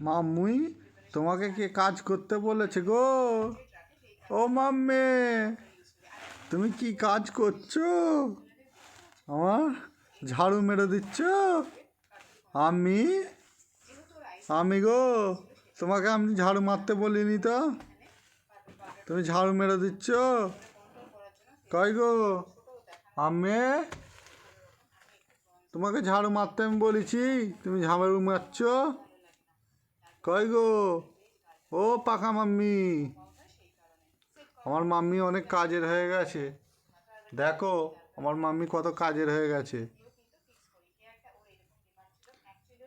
মাম্মুই, তোমাকে কে কাজ করতে বলেছে গো? ও মাম্মে, তুমি কি কাজ করছো? আমার ঝাড়ু মেরে দিচ্ছ? আমি আমি গো, তোমাকে আমি ঝাড়ু মারতে বলিনি তো, তুমি ঝাড়ু মেরে দিচ্ছ? কই গো আম্মে, তোমাকে ঝাড়ু মারতে আমি বলেছি, তুমি ঝাড়ু মারছ? কই গো ও পাকা মাম্মি, আমার মাম্মি অনেক কাজের হয়ে গেছে। দেখো আমার মাম্মি কত কাজের হয়ে গেছে।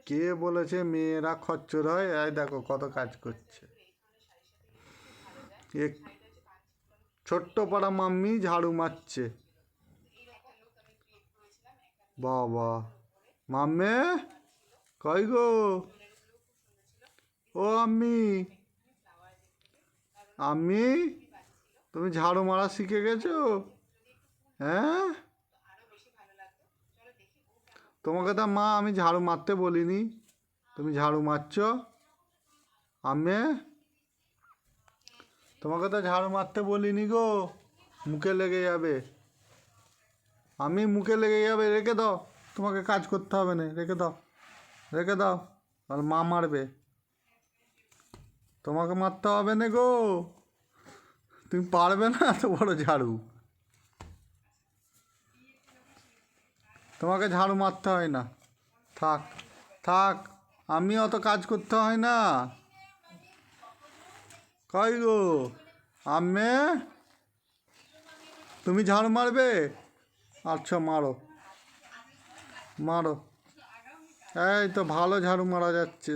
কে বলেছে মেয়েরা খচ্চর হয়? এই দেখো কত কাজ করছে। এক ছোট্ট পাড়া মাম্মি ঝাড়ু মারছে। বাবা, মাম্মে কই গো? ও আম্মি, আম্মি, তুমি ঝাড়ু মারা শিখে গেছো? হ্যাঁ, তোমাকে তো মা আমি ঝাড়ু মারতে বলিনি, তুমি ঝাড়ু মারছ। আম্মে, তোমাকে তো ঝাড়ু মারতে বলিনি গো, মুখে লেগে যাবে। আমি মুখে লেগে যাবে, রেখে দাও, তোমাকে কাজ করতে হবে না, রেখে দাও, রেখে দাও, আর মা মারবে। তোমাকে মারতে হবে না গো, তুমি পারবে না এত বড় ঝাড়ু, তোমাকে ঝাড়ু মারতে হয় না। থাক থাক, আমি অত কাজ করতে হয় না। কই গো আম্মে, তুমি ঝাড়ু মারবে? আচ্ছা মারো, মারো। এই তো ভালো ঝাড়ু মারা যাচ্ছে।